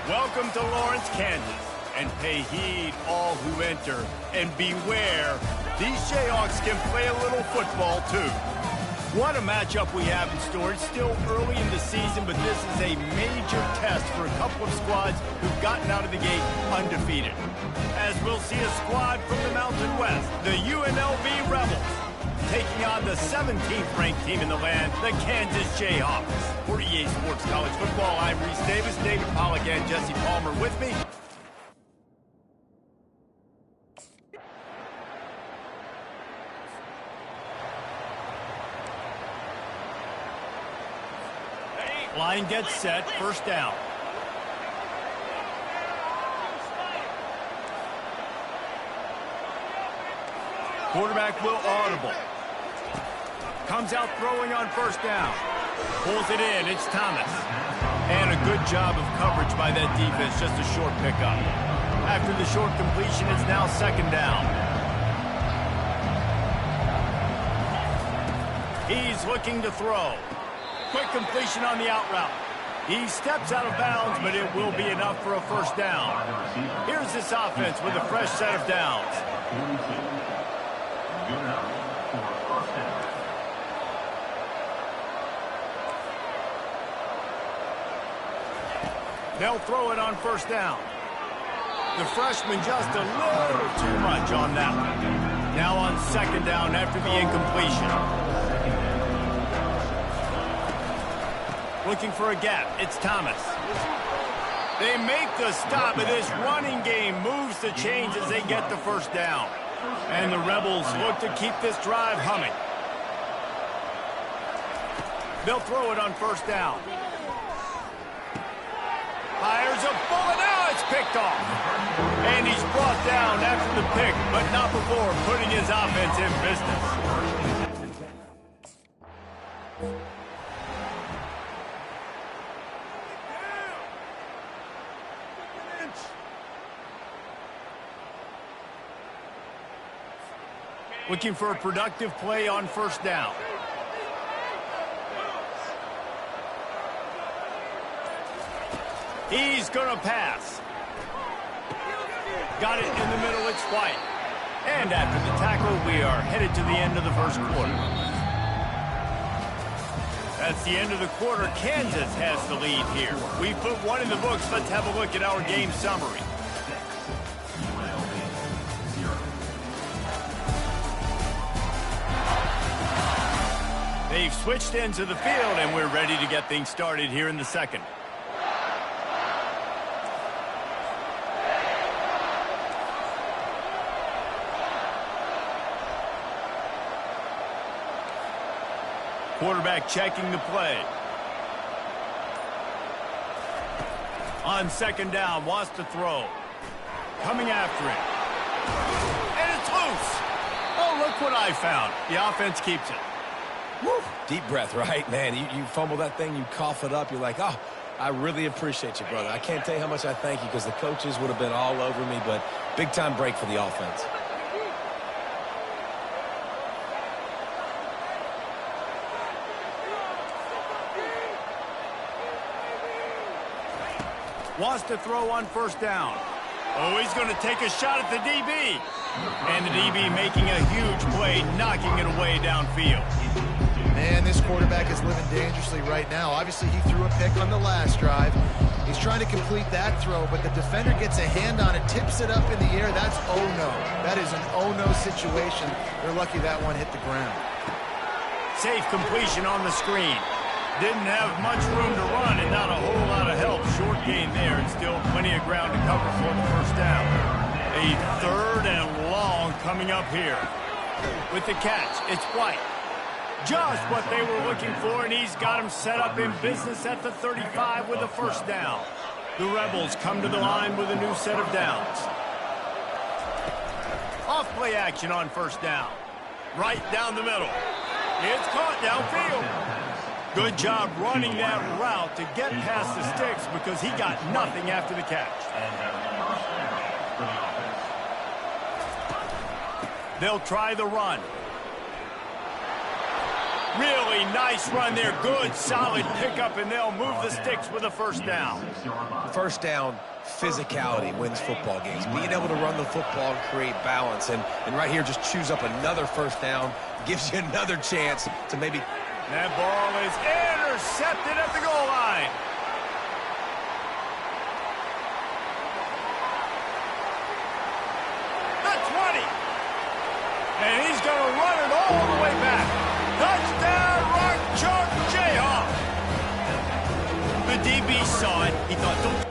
Welcome to Lawrence, Kansas. And pay heed all who enter. And beware, these Jayhawks can play a little football too. What a matchup we have in store. It's still early in the season, but this is a major test for a couple of squads who've gotten out of the gate undefeated. As we'll see a squad from the Mountain West, the UNLV Rebels, taking on the 17th ranked team in the land, the Kansas Jayhawks. For EA Sports College Football, I'm Reese Davis, David Pollack, and Jesse Palmer with me. Line gets set, first down. Quarterback will audible. Comes out throwing on first down. Pulls it in, it's Thomas. And a good job of coverage by that defense, just a short pickup. After the short completion, it's now second down. He's looking to throw. Quick completion on the out route. He steps out of bounds, but it will be enough for a first down. Here's this offense with a fresh set of downs. They'll throw it on first down. The freshman just a little too much on that one. Now on second down after the incompletion. Looking for a gap. It's Thomas. They make the stop, and this running game moves the chains as they get the first down. And the Rebels look to keep this drive humming. They'll throw it on first down. Fires a bullet. Now it's picked off. And he's brought down after the pick, but not before putting his offense in business. Looking for a productive play on first down. He's going to pass. Got it in the middle, it's White. And after the tackle, we are headed to the end of the first quarter. That's the end of the quarter. Kansas has the lead here. We put one in the books. Let's have a look at our game summary. They've switched ends of the field, and we're ready to get things started here in the second. Quarterback checking the play. On second down, wants to throw. Coming after it. And it's loose. Oh, look what I found. The offense keeps it. Woo. Deep breath, right, man? You fumble that thing, you cough it up, you're like, oh, I really appreciate you, brother. I can't tell you how much I thank you because the coaches would have been all over me, but big-time break for the offense. Wants to throw on first down. Oh, he's going to take a shot at the DB. And the DB making a huge play, knocking it away downfield. Man, this quarterback is living dangerously right now. Obviously, he threw a pick on the last drive. He's trying to complete that throw, but the defender gets a hand on it, tips it up in the air. That's oh-no. That is an oh-no situation. They're lucky that one hit the ground. Safe completion on the screen. Didn't have much room to run and not a whole lot of help. Short gain there and still plenty of ground to cover for the first down. A third and long coming up here. With the catch, it's White. Just what they were looking for, and he's got him set up in business at the 35 with a first down. The Rebels come to the line with a new set of downs. Off play action on first down. Right down the middle. It's caught downfield. Good job running that route to get past the sticks because he got nothing after the catch. They'll try the run. Really nice run there. Good, solid pickup, and they'll move the sticks with a first down. First down, physicality wins football games. Being able to run the football and create balance. And right here, just choose up another first down. Gives you another chance to maybe... That ball is intercepted at the goal line. The 20. And he's going to run it all the way back. Touchdown, Rock Chalk Jayhawk. The DB saw it. He thought, don't...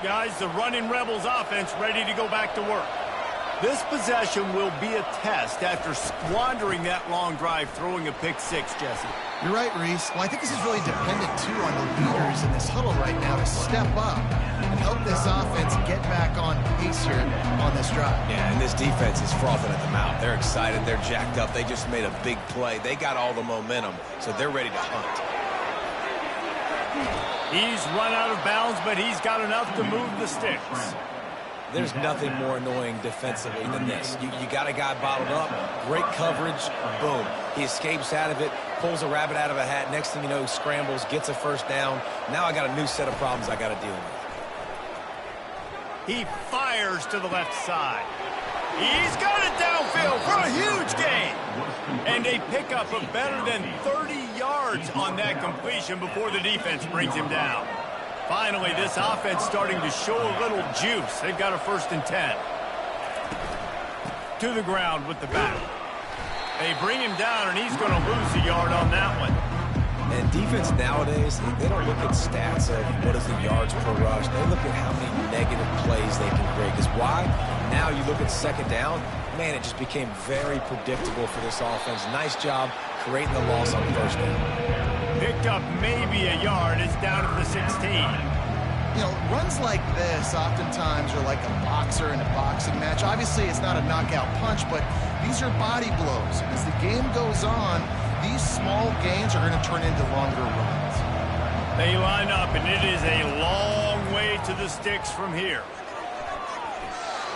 Guys, the running Rebels offense ready to go back to work. This possession will be a test after squandering that long drive, throwing a pick six, Jesse. You're right, Reese. Well, I think this is really dependent, too, on the leaders in this huddle right now to step up and help this offense get back on pace here on this drive. Yeah, and this defense is frothing at the mouth. They're excited. They're jacked up. They just made a big play. They got all the momentum, so they're ready to hunt. He's run out of bounds, but he's got enough to move the sticks. There's nothing more annoying defensively than this. You got a guy bottled up, great coverage, boom. He escapes out of it, pulls a rabbit out of a hat. Next thing you know, scrambles, gets a first down. Now I got a new set of problems I got to deal with. He fires to the left side. He's got it downfield for a huge gain. And a pickup of better than 30 yards on that completion before the defense brings him down. Finally, this offense starting to show a little juice. They've got a 1st and 10. To the ground with the back. They bring him down, and he's going to lose a yard on that one. And defense nowadays, they don't look at stats of what is the yards per rush. They look at how many negative plays they can create. Because why? Now you look at second down, man, it just became very predictable for this offense. Nice job creating the loss on first down. Picked up maybe a yard. It's down at the 16. You know, runs like this oftentimes are like a boxer in a boxing match. Obviously, it's not a knockout punch, but these are body blows. And as the game goes on, these small gains are going to turn into longer runs. They line up, and it is a long way to the sticks from here.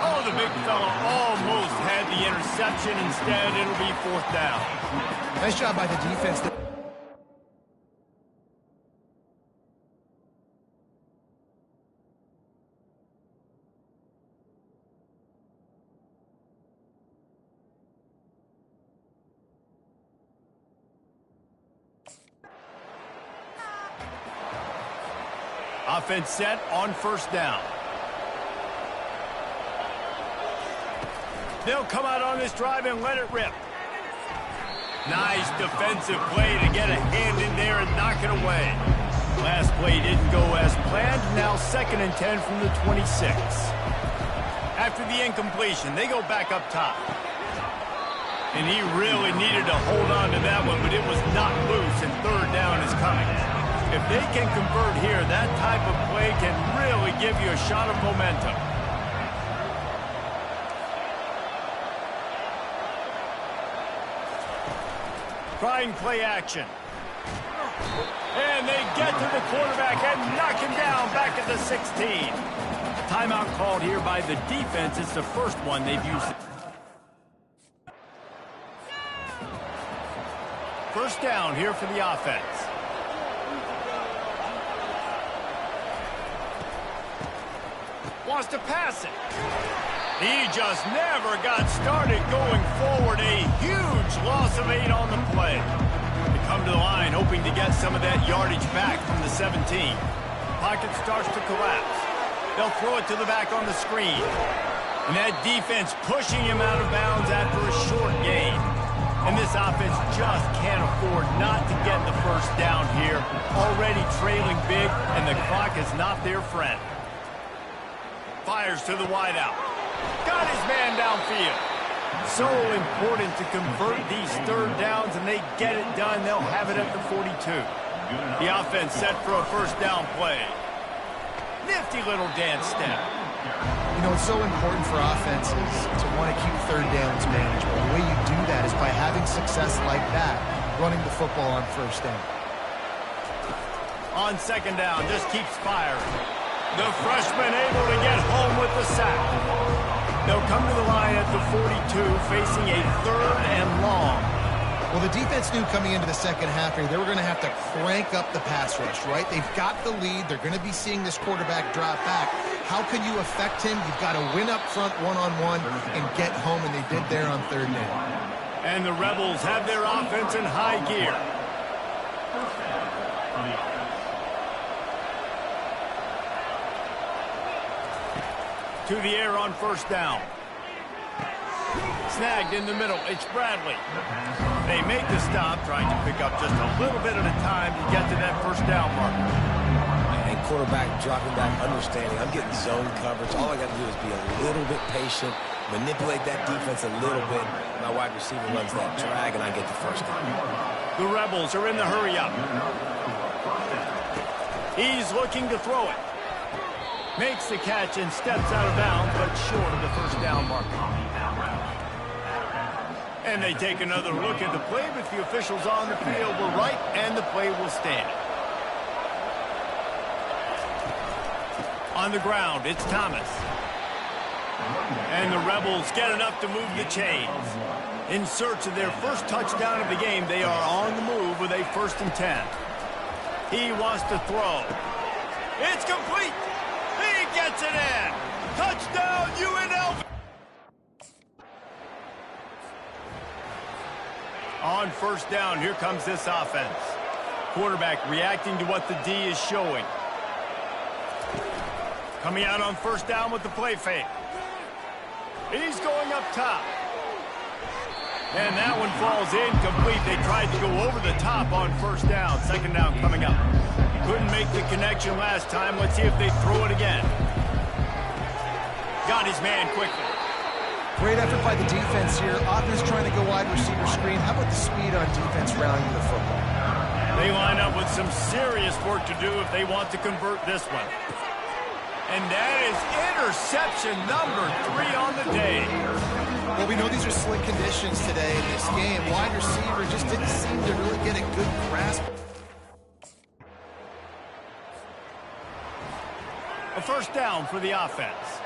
Oh, the big fella almost had the interception. Instead, it'll be 4th down. Nice job by the defense. Offense set on 1st down. They'll come out on this drive and let it rip. Nice defensive play to get a hand in there and knock it away. Last play didn't go as planned. Now 2nd and 10 from the 26. After the incompletion, they go back up top. And he really needed to hold on to that one, but it was not loose, and 3rd down is coming. If they can convert here, that type of play can really give you a shot of momentum. Trying play action. And they get to the quarterback and knock him down back at the 16. Timeout called here by the defense. It's the first one they've used. 1st down here for the offense. Wants to pass it. He just never got started going forward. A huge loss of 8 on the play. They come to the line hoping to get some of that yardage back from the 17. Pocket starts to collapse. They'll throw it to the back on the screen. And that defense pushing him out of bounds after a short gain. And this offense just can't afford not to get the 1st down here. Already trailing big, and the clock is not their friend. Fires to the wideout. Got his man downfield. So important to convert these 3rd downs, and they get it done. They'll have it at the 42. The offense set for a 1st down play. Nifty little dance step. You know, it's so important for offenses to want to keep 3rd downs manageable. The way you do that is by having success like that, running the football on 1st down. On 2nd down, just keeps firing. The freshman able to get home with the sack. They'll come to the line at the 42, facing a 3rd and long. Well, the defense knew coming into the second half here they were going to have to crank up the pass rush, right? They've got the lead. They're going to be seeing this quarterback drop back. How can you affect him? You've got to win up front one-on-one and get home, and they did there on 3rd down. And the Rebels have their offense in high gear. To the air on 1st down. Snagged in the middle. It's Bradley. They make the stop, trying to pick up just a little bit at a time to get to that 1st down marker. And quarterback dropping back, understanding. I'm getting zone coverage. All I got to do is be a little bit patient, manipulate that defense a little bit. My wide receiver runs that drag, and I get the 1st down. The Rebels are in the hurry-up. He's looking to throw it. Makes the catch and steps out of bounds, but short of the 1st down marker. And they take another look at the play, but the officials on the field were right, and the play will stand. On the ground, it's Thomas. And the Rebels get enough to move the chains. In search of their first touchdown of the game, they are on the move with a 1st and 10. He wants to throw. It's complete. He gets it in. Touchdown, UNLV. On 1st down, here comes this offense. Quarterback reacting to what the D is showing. Coming out on 1st down with the play fake. He's going up top. And that one falls incomplete. They tried to go over the top on 1st down. 2nd down coming up. Couldn't make the connection last time. Let's see if they throw it again. Got his man quickly. Great effort by the defense here. Offense trying to go wide receiver screen. How about the speed on defense rallying the football? They line up with some serious work to do if they want to convert this one. And that is interception number 3 on the day. Well, we know these are slick conditions today in this game. Wide receiver just didn't seem to really get a good grasp. A 1st down for the offense.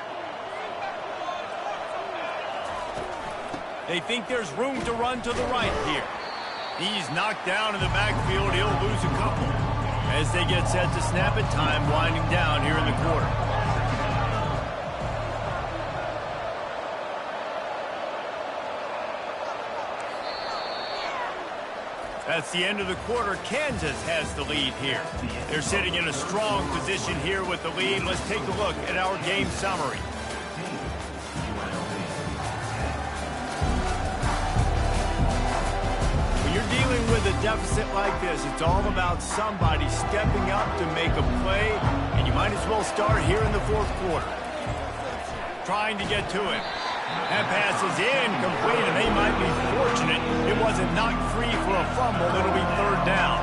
They think there's room to run to the right here. He's knocked down in the backfield. He'll lose a couple. As they get set to snap it, time winding down here in the quarter. That's the end of the quarter. Kansas has the lead here. They're sitting in a strong position here with the lead. Let's take a look at our game summary. When you're dealing with a deficit like this, it's all about somebody stepping up to make a play, and you might as well start here in the 4th quarter. Trying to get to him. That pass is incomplete, and they might be fortunate it wasn't knocked free for a fumble. It'll be 3rd down.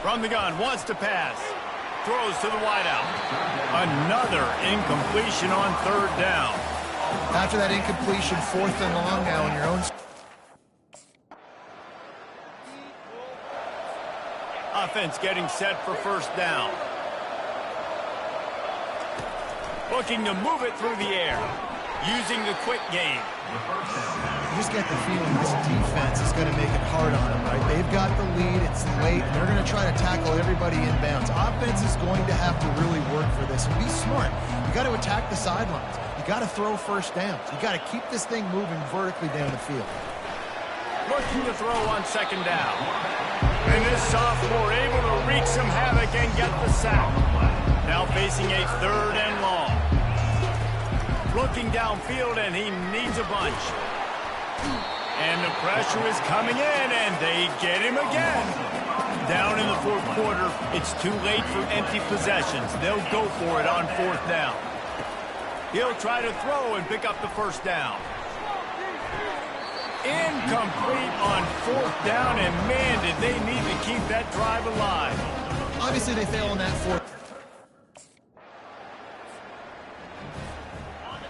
From the gun, wants to pass. Throws to the wideout. Another incompletion on 3rd down. After that incompletion, 4th and long now in your own. Offense getting set for 1st down. Looking to move it through the air. Using the quick game. You just get the feeling this defense is going to make it hard on them, right? They've got the lead. It's late, and they're going to try to tackle everybody inbounds. Offense is going to have to really work for this and be smart. You got to attack the sidelines. You got to throw 1st downs. You got to keep this thing moving vertically down the field. Looking to throw on 2nd down. And this sophomore able to wreak some havoc and get the sack. Now facing a 3rd and long. Looking downfield, and he needs a bunch. And the pressure is coming in, and they get him again. Down in the 4th quarter, it's too late for empty possessions. They'll go for it on 4th down. He'll try to throw and pick up the 1st down. Incomplete on 4th down, and man, did they need to keep that drive alive. Obviously, they fail on that 4th.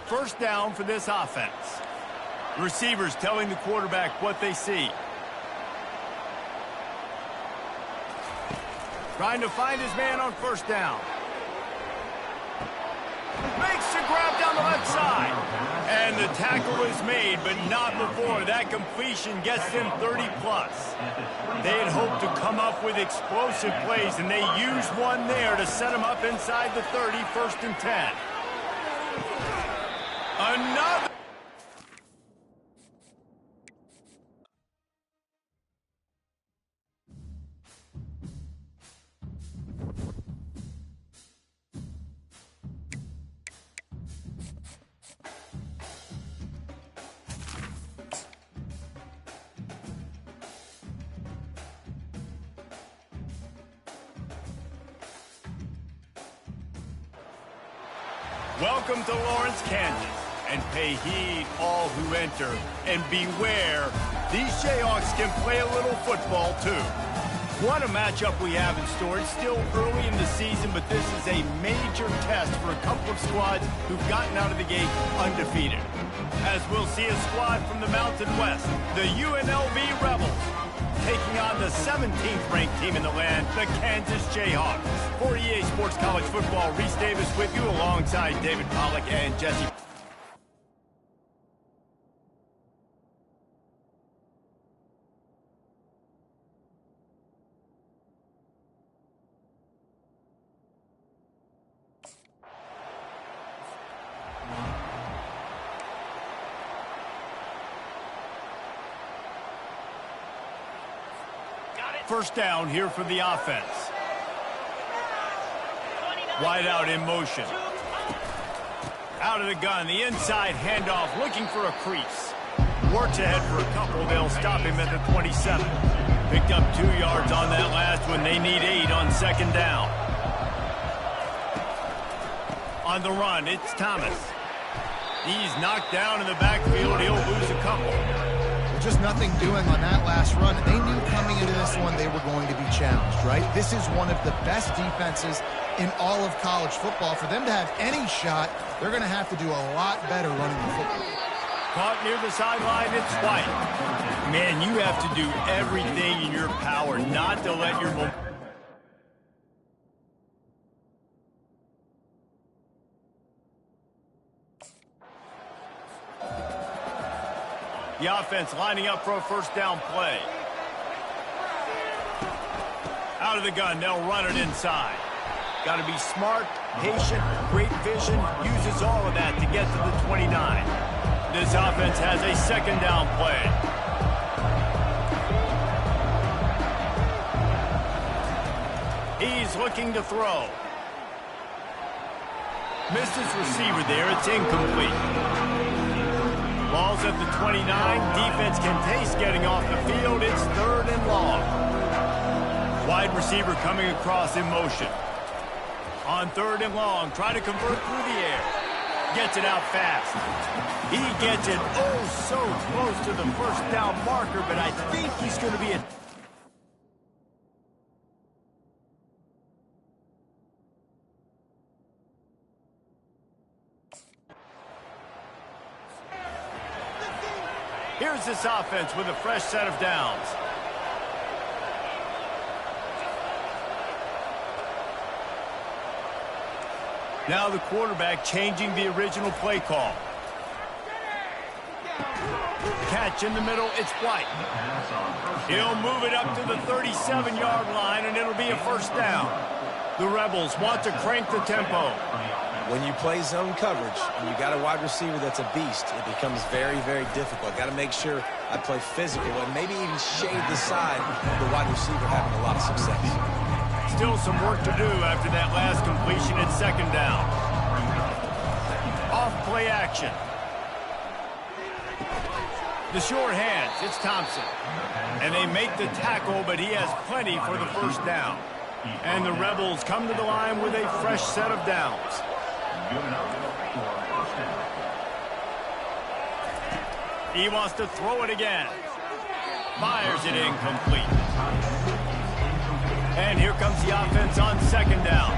1st down for this offense. Receivers telling the quarterback what they see. Trying to find his man on first down. Makes the grab down the left side. And the tackle is made, but not before. That completion gets them 30-plus. They had hoped to come up with explosive plays, and they used one there to set them up inside the 30, 1st and 10. Another. Welcome to Lawrence, Kansas, and pay heed all who enter, and beware, these Jayhawks can play a little football too. What a matchup we have in store. It's still early in the season, but this is a major test for a couple of squads who've gotten out of the gate undefeated. As we'll see a squad from the Mountain West, the UNLV Rebels, taking on the 17th ranked team in the land, the Kansas Jayhawks. For EA Sports College Football, Reese Davis with you alongside David Pollack and Jesse. First down here for the offense. Wide out in motion. Out of the gun, the inside handoff, looking for a crease. Works ahead for a couple. They'll stop him at the 27. Picked up 2 yards on that last one. They need 8 on second down. On the run, it's Thomas. He's knocked down in the backfield. He'll lose a couple. Just nothing doing on that last run. They knew coming into this one they were going to be challenged, right? This is one of the best defenses in all of college football. For them to have any shot, they're going to have to do a lot better running the football. Caught near the sideline, it's White. Man, you have to do everything in your power not to let your momentum. The offense lining up for a first down play. Out of the gun, they'll run it inside. Got to be smart, patient, great vision, uses all of that to get to the 29. This offense has a second down play. He's looking to throw. Missed his receiver there, it's incomplete. Ball's at the 29. Defense can taste getting off the field. It's 3rd and long. Wide receiver coming across in motion. On 3rd and long, trying to convert through the air. Gets it out fast. He gets it oh so close to the first down marker, but I think he's going to be a... Here's this offense with a fresh set of downs. Now the quarterback changing the original play call. Catch in the middle, it's White. He'll move it up to the 37-yard line, and it'll be a first down. The Rebels want to crank the tempo. When you play zone coverage and you got a wide receiver that's a beast, it becomes very, very difficult. Got to make sure I play physical and maybe even shade the side of the wide receiver having a lot of success. Still some work to do after that last completion at second down. Off play action. The short hands, it's Thompson. And they make the tackle, but he has plenty for the first down. And the Rebels come to the line with a fresh set of downs. He wants to throw it again. Fires it incomplete. And here comes the offense on second down.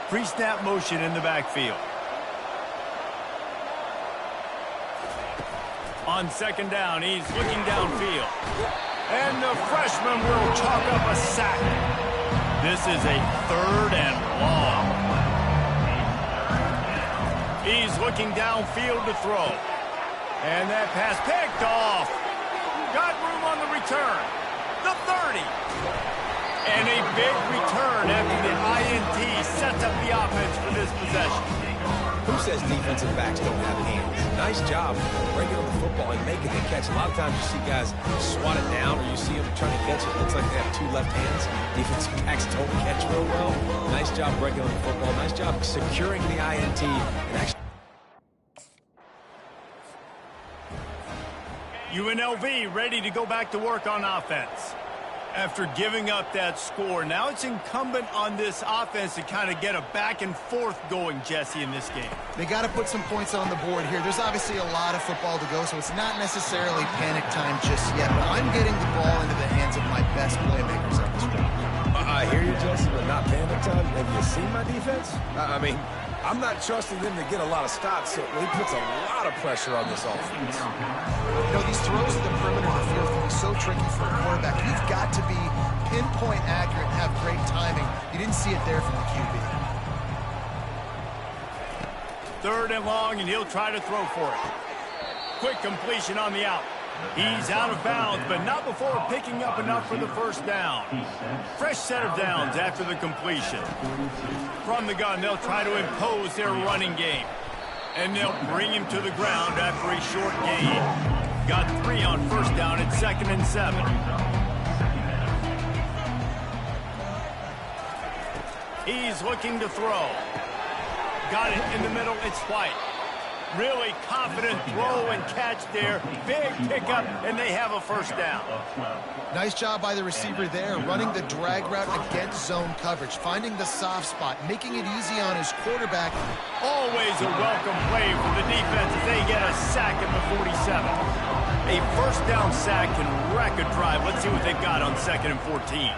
Pre-snap motion in the backfield. On second down, he's looking downfield. And the freshman will chalk up a sack. This is a 3rd and long. He's looking downfield to throw. And that pass picked off. Got room on the return. The 30. And a big return after the INT sets up the offense for this possession. Who says defensive backs don't have hands? Nice job breaking on the football and making the catch. A lot of times you see guys swat it down or you see them trying to catch it. It looks like they have 2 left hands. Defensive backs don't catch real well. Nice job breaking on the football. Nice job securing the INT and actually. UNLV ready to go back to work on offense. After giving up that score, now it's incumbent on this offense to kind of get a back and forth going, Jesse, in this game. They got to put some points on the board here. There's obviously a lot of football to go, so it's not necessarily panic time just yet, but I'm getting the ball into the hands of my best playmakers at this point. I hear you, Jesse, but not panic time. Have you seen my defense? I mean, I'm not trusting them to get a lot of stops, so he puts a lot of pressure on this offense. You know, these throws to the perimeter of the field can be so tricky for a quarterback. You've got to be pinpoint accurate and have great timing. You didn't see it there from the QB. 3rd and long, and he'll try to throw for it. Quick completion on the out. He's out of bounds, but not before picking up enough for the first down. Fresh set of downs after the completion. From the gun, they'll try to impose their running game. And they'll bring him to the ground after a short gain. Got 3 on first down at 2nd and 7. He's looking to throw. Got it in the middle. It's White. Really confident throw and catch there. Big pickup, and they have a first down. Nice job by the receiver there, running the drag route against zone coverage, finding the soft spot, making it easy on his quarterback. Always a welcome play for the defense as they get a sack at the 47. A first down sack can wreck a drive. Let's see what they've got on 2nd and 14.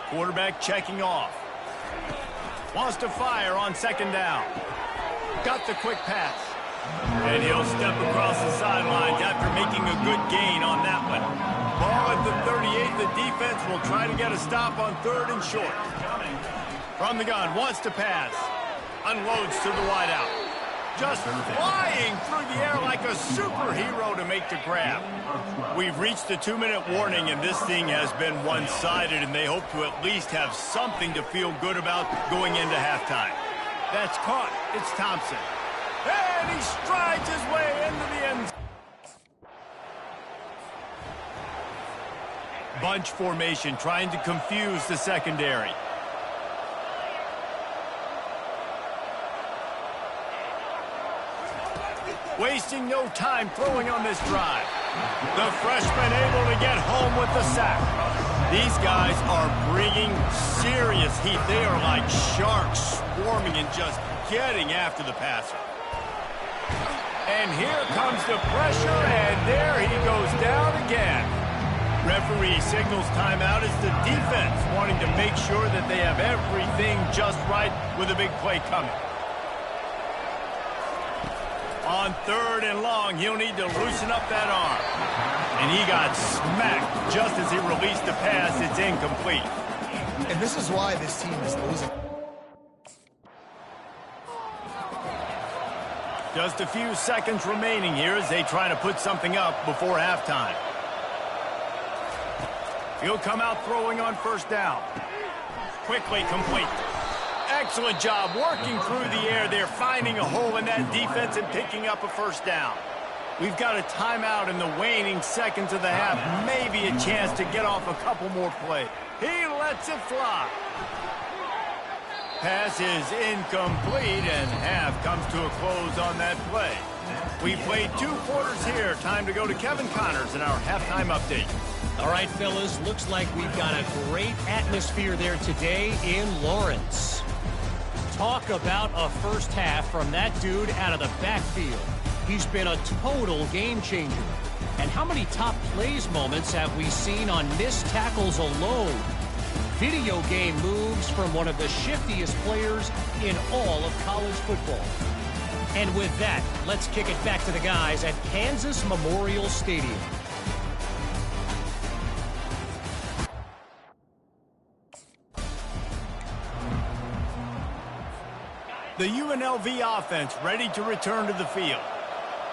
Quarterback checking off. Wants to fire on 2nd down. Got the quick pass. And he'll step across the sidelines after making a good gain on that one. Ball at the 38. The defense will try to get a stop on 3rd and short. From the gun, wants to pass. Unloads to the wideout. Just flying through the air like a superhero to make the grab. We've reached the 2-minute warning, and this thing has been one-sided, and they hope to at least have something to feel good about going into halftime. That's caught. It's Thompson. And he strides his way into the end zone. Bunch formation trying to confuse the secondary. Wasting no time throwing on this drive. The freshman able to get home with the sack. These guys are bringing serious heat. They are like sharks swarming and just getting after the passer. And here comes the pressure, and there he goes down again. Referee signals timeout as the defense wanting to make sure that they have everything just right with a big play coming. On 3rd and long, he'll need to loosen up that arm. And he got smacked just as he released the pass. It's incomplete. And this is why this team is losing. Just a few seconds remaining here as they try to put something up before halftime. He'll come out throwing on 1st down. Quickly complete. Excellent job working through the air there, finding a hole in that defense and picking up a 1st down. We've got a timeout in the waning seconds of the half. Maybe a chance to get off a couple more plays. He lets it fly. Pass is incomplete, and half comes to a close on that play. We played 2 quarters here. Time to go to Kevin Connors in our halftime update. All right, fellas, looks like we've got a great atmosphere there today in Lawrence. Talk about a first half from that dude out of the backfield. He's been a total game changer. And how many top plays moments have we seen on missed tackles alone? Video game moves from one of the shiftiest players in all of college football. And with that, let's kick it back to the guys at Kansas Memorial Stadium. The UNLV offense ready to return to the field.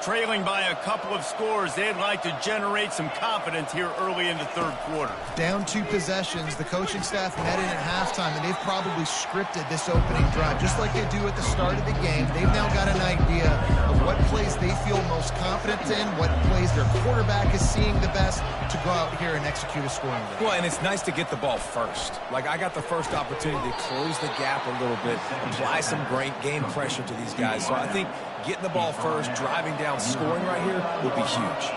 Trailing by a couple of scores, they'd like to generate some confidence here early in the third quarter. Down 2 possessions, the coaching staff met in at halftime, and they've probably scripted this opening drive, just like they do at the start of the game. They've now got an idea of what plays they feel most confident in, what plays their quarterback is seeing the best to go out here and execute a scoring drive. Well, and it's nice to get the ball first. Like, I got the first opportunity to close the gap a little bit, apply some great game pressure to these guys. So I think getting the ball first, driving down, scoring right here will be huge.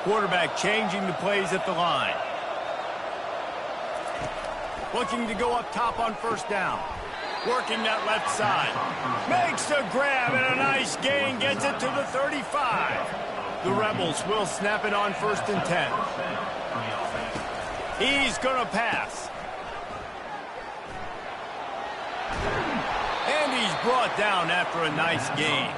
Quarterback changing the plays at the line. Looking to go up top on first down. Working that left side. Makes the grab and a nice gain. Gets it to the 35. The Rebels will snap it on 1st and 10. He's going to pass. And he's brought down after a nice gain.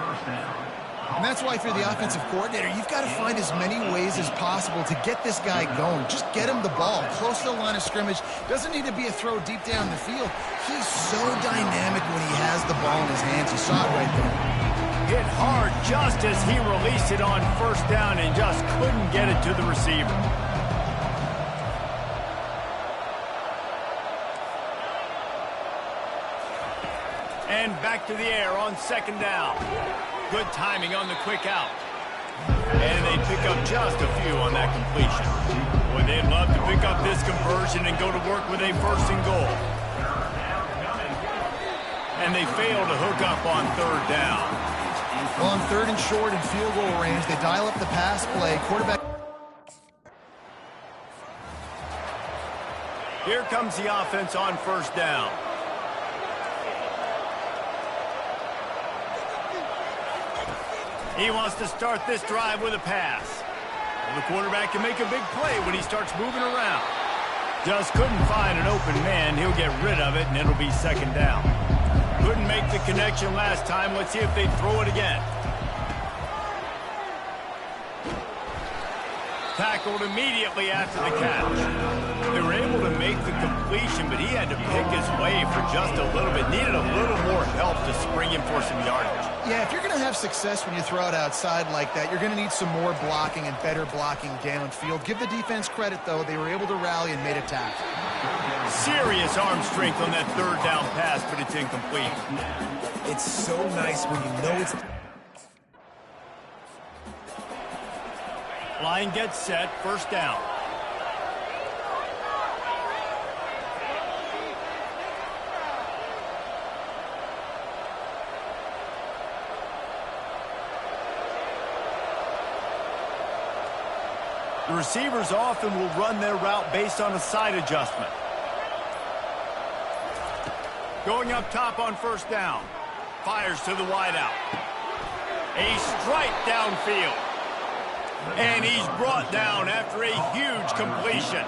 And that's why if you're the offensive coordinator, you've got to find as many ways as possible to get this guy going. Just get him the ball close to the line of scrimmage. Doesn't need to be a throw deep down the field. He's so dynamic when he has the ball in his hands. You saw it right there. Hit hard just as he released it on first down and just couldn't get it to the receiver. And back to the air on 2nd down. Good timing on the quick out. And they pick up just a few on that completion. Boy, they'd love to pick up this conversion and go to work with a 1st and goal. And they fail to hook up on 3rd down. Well, on 3rd and short and field goal range, they dial up the pass play. Quarterback. Here comes the offense on 1st down. He wants to start this drive with a pass. Well, the quarterback can make a big play when he starts moving around. Just couldn't find an open man. He'll get rid of it, and it'll be 2nd down. Couldn't make the connection last time. Let's see if they throw it again. Tackled immediately after the catch. They were able to make the completion, but he had to pick his way for just a little bit. Needed a little more help to spring him for some yardage. Yeah, if you're going to have success when you throw it outside like that, you're going to need some more blocking and better blocking downfield. Give the defense credit, though. They were able to rally and made a tackle. Serious arm strength on that 3rd down pass, but it's incomplete. It's so nice when you know it's... Line gets set, 1st down. The receivers often will run their route based on a side adjustment. Going up top on 1st down. Fires to the wideout. A strike downfield. And he's brought down after a huge completion.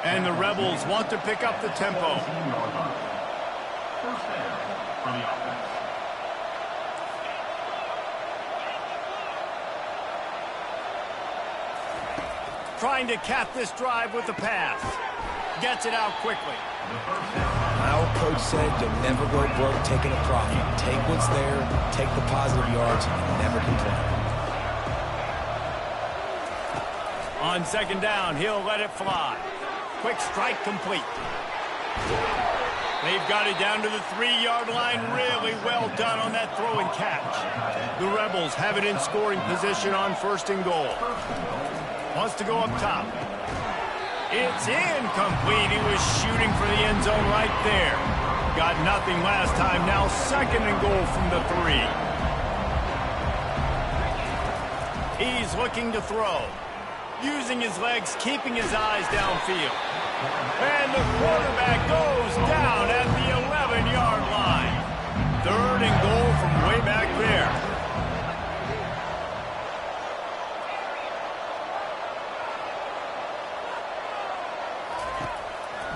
And the Rebels want to pick up the tempo. Trying to cap this drive with the pass. Gets it out quickly. My old coach said you'll never go broke taking a profit. Take what's there, take the positive yards, and never complain. On 2nd down, he'll let it fly. Quick strike complete. They've got it down to the 3-yard line. Really well done on that throw and catch. The Rebels have it in scoring position on 1st and goal. Wants to go up top. It's incomplete. He was shooting for the end zone right there. Got nothing last time. Now 2nd and goal from the 3. He's looking to throw. Using his legs, keeping his eyes downfield. And the quarterback goes down at the 11-yard line. 3rd and goal from way back there.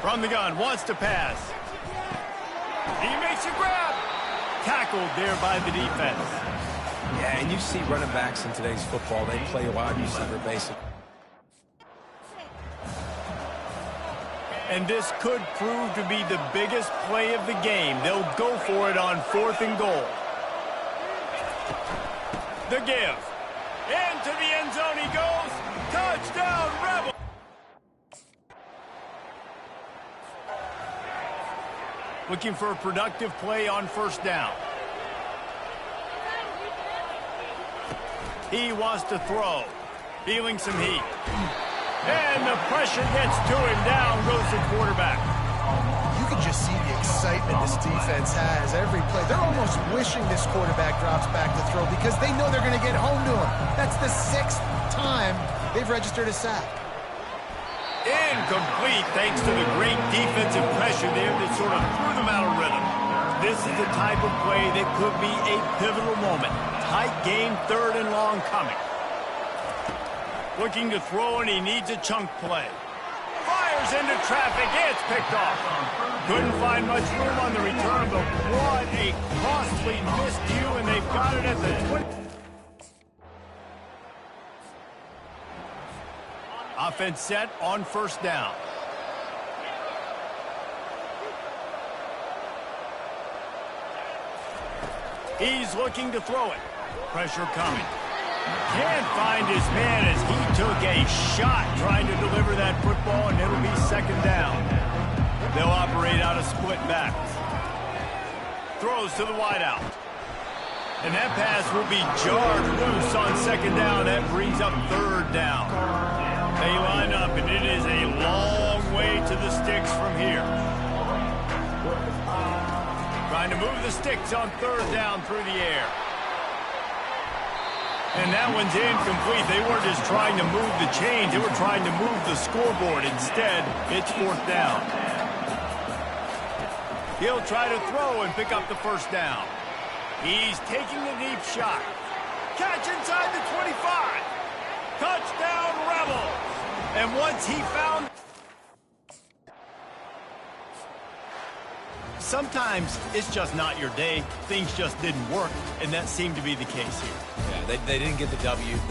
From the gun, wants to pass. He makes a grab. Tackled there by the defense. Yeah, and you see running backs in today's football, they play wide receiver basic. And this could prove to be the biggest play of the game. They'll go for it on 4th and goal. The give. Into the end zone he goes. Touchdown, Rebel. Looking for a productive play on 1st down. He wants to throw. Feeling some heat. And the pressure gets to him. Down goes the quarterback. You can just see the excitement this defense has every play. They're almost wishing this quarterback drops back to throw because they know they're going to get home to him. That's the 6th time they've registered a sack. Incomplete thanks to the great defensive pressure there that sort of threw them out of rhythm. This is the type of play that could be a pivotal moment. Tight game, 3rd and long coming. Looking to throw, and he needs a chunk play. Fires into traffic. It's picked off. Couldn't find much room on the return, but what a costly miscue, and they've got it at the 20. Offense set on 1st down. He's looking to throw it. Pressure coming. Can't find his man as he took a shot trying to deliver that football, and it'll be 2nd down. They'll operate out of split backs. Throws to the wideout. And that pass will be jarred loose on 2nd down. That brings up 3rd down. They line up, and it is a long way to the sticks from here. Trying to move the sticks on 3rd down through the air. And that one's incomplete. They weren't just trying to move the chains. They were trying to move the scoreboard. Instead, it's 4th down. He'll try to throw and pick up the 1st down. He's taking a deep shot. Catch inside the 25. Touchdown, Rebels. And once he found... Sometimes it's just not your day. Things just didn't work, and that seemed to be the case here. Yeah, they didn't get the W. They